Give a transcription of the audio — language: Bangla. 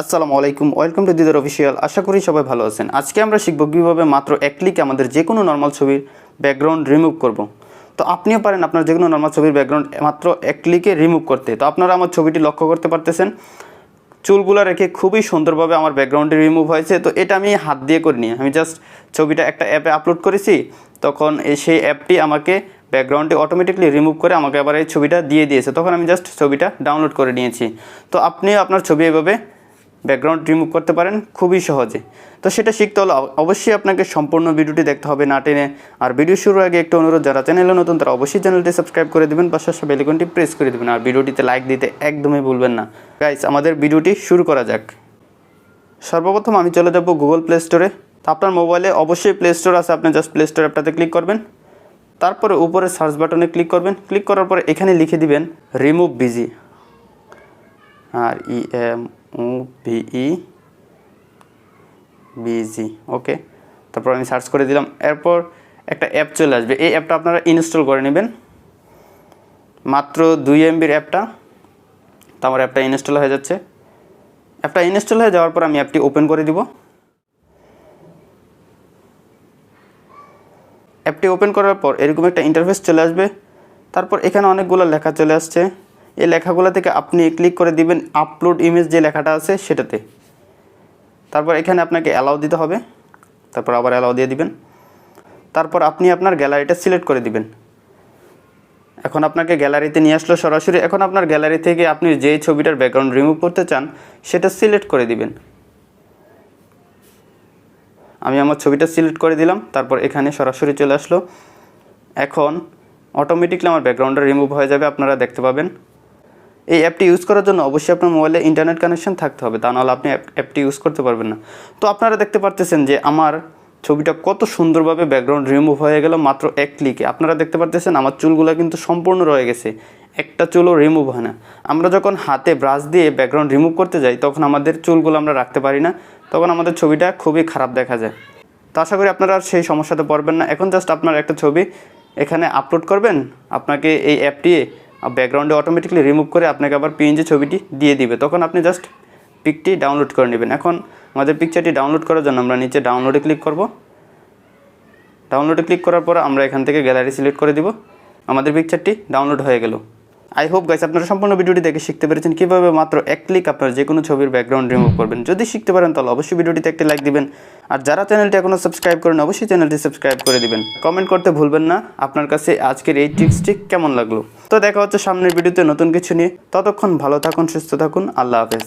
আসসালামু আলাইকুম, ওয়েলকাম টু দিদার অফিসিয়াল। আশা করি সবাই ভালো আছেন। আজকে আমরা শিখব কীভাবে মাত্র এক ক্লিকে আমাদের যে কোনো নর্মাল ছবির ব্যাকগ্রাউন্ড রিমুভ করব। তো আপনিও পারেন আপনার যে কোনো নর্মাল ছবির ব্যাকগ্রাউন্ড মাত্র এক ক্লিকে রিমুভ করতে। তো আপনারা আমার ছবিটি লক্ষ্য করতে পারতেছেন, চুলগুলো রেখে খুবই সুন্দরভাবে আমার ব্যাকগ্রাউন্ডে রিমুভ হয়েছে। তো এটা আমি হাত দিয়ে করিনি, আমি জাস্ট ছবিটা একটা অ্যাপে আপলোড করেছি, তখন সেই অ্যাপটি আমাকে ব্যাকগ্রাউন্ডে অটোমেটিকলি রিমুভ করে আমাকে আবার এই ছবিটা দিয়ে দিয়েছে। তখন আমি জাস্ট ছবিটা ডাউনলোড করে নিয়েছি। তো আপনিও আপনার ছবি এভাবে ব্যাকগ্রাউন্ড রিমুভ করতে পারেন খুবই সহজে। তো সেটা শিখতে হলে অবশ্যই আপনাকে সম্পূর্ণ ভিডিওটি দেখতে হবে না টেনে। আর ভিডিও শুরুর আগে একটু অনুরোধ, যারা চ্যানেলে নতুন তারা অবশ্যই চ্যানেলটি সাবস্ক্রাইব করে দেবেন, পাশাপাশি বেল আইকনটি প্রেস করে দেবেন, আর ভিডিওটিতে লাইক দিতে একদমই ভুলবেন না। গাইস, আমাদের ভিডিওটি শুরু করা যাক। সর্বপ্রথম আমি চলে যাব গুগল প্লে স্টোরে। তো আপনার মোবাইলে অবশ্যই প্লে স্টোর আছে, আপনি জাস্ট প্লে স্টোর অ্যাপটাতে ক্লিক করবেন, তারপরে উপরে সার্চ বাটনে ক্লিক করবেন। ক্লিক করার পরে এখানে লিখে দিবেন রিমুভ বিজি, আর বিজি, ওকে। তারপর আমি সার্চ করে দিলাম, এরপর একটা অ্যাপ চলে আসবে। এই অ্যাপটা আপনারা ইনস্টল করে নেবেন, মাত্র 2 MBর অ্যাপটা। তো আমার অ্যাপটা ইনস্টল হয়ে যাচ্ছে। অ্যাপটা ইনস্টল হয়ে যাওয়ার পর আমি অ্যাপটি ওপেন করে দিব। অ্যাপটি ওপেন করার পর এরকম একটা ইন্টারফেস চলে আসবে। তারপর এখানে অনেকগুলো লেখা চলে আসছে। এই লেখাগুলো থেকে আপনি ক্লিক করে দিবেন আপলোড ইমেজ যে লেখাটা আছে সেটাতে। তারপর এখানে আপনাকে অ্যালাউ দিতে হবে, তারপর আবার অ্যালাউ দিয়ে দিবেন। তারপর আপনি আপনার গ্যালারিটা সিলেক্ট করে দিবেন। এখন আপনাকে গ্যালারিতে নিয়ে আসলো সরাসরি। এখন আপনার গ্যালারি থেকে আপনি যেই ছবিটার ব্যাকগ্রাউন্ড রিমুভ করতে চান সেটা সিলেক্ট করে দিবেন। আমি আমার ছবিটা সিলেক্ট করে দিলাম, তারপর এখানে সরাসরি চলে আসলো। এখন অটোমেটিকলি আমার ব্যাকগ্রাউন্ডটা রিমুভ হয়ে যাবে, আপনারা দেখতে পাবেন। এই অ্যাপটি ইউজ করার জন্য অবশ্যই আপনার মোবাইলে ইন্টারনেট কানেকশন থাকতে হবে, তা নাহলে আপনি অ্যাপটি ইউজ করতে পারবেন না। তো আপনারা দেখতে পারতেছেন যে আমার ছবিটা কত সুন্দরভাবে ব্যাকগ্রাউন্ড রিমুভ হয়ে গেল মাত্র এক ক্লিকে। আপনারা দেখতে পারতেছেন আমার চুলগুলো কিন্তু সম্পূর্ণ রয়ে গেছে, একটা চুলও রিমুভ হয় না। আমরা যখন হাতে ব্রাশ দিয়ে ব্যাকগ্রাউন্ড রিমুভ করতে যাই তখন আমাদের চুলগুলো আমরা রাখতে পারি না, তখন আমাদের ছবিটা খুবই খারাপ দেখা যায়। তো আশা করি আপনারা আর সেই সমস্যাতে পড়বেন না। এখন জাস্ট আপনার একটা ছবি এখানে আপলোড করবেন, আপনাকে এই অ্যাপটি ব্যাকগ্রাউন্ডে অটোমেটিকলি রিমুভ করে আপনাকে আবার পিএনজি ছবিটি দিয়ে দিবে। তখন আপনি জাস্ট পিকটি ডাউনলোড করে নেবেন। এখন আমাদের পিকচারটি ডাউনলোড করার জন্য আমরা নিচে ডাউনলোডে ক্লিক করব। ডাউনলোডে ক্লিক করার পর আমরা এখান থেকে গ্যালারি সিলেক্ট করে দিব। আমাদের পিকচারটি ডাউনলোড হয়ে গেল। আই হোপ গাইস আপনারা সম্পূর্ণ ভিডিওটি দেখে শিখতে পেরেছেন কীভাবে মাত্র এক ক্লিক আপনার যে কোনো ছবির ব্যাকগ্রাউন্ড রিমুভ করবেন। যদি শিখতে পারেন তাহলে অবশ্যই ভিডিওটিতে একটি লাইক দিবেন, আর যারা চ্যানেলটি এখনও সাবস্ক্রাইব করেন অবশ্যই চ্যানেলটি সাবস্ক্রাইব করে দিবেন। কমেন্ট করতে ভুলবেন না আপনার কাছে আজকের এই ট্রিক্সটি কেমন লাগলো। তো দেখা হচ্ছে সামনের ভিডিওতে নতুন কিছু নিয়ে। ততক্ষণ ভালো থাকুন, সুস্থ থাকুন, আল্লাহ হাফেজ।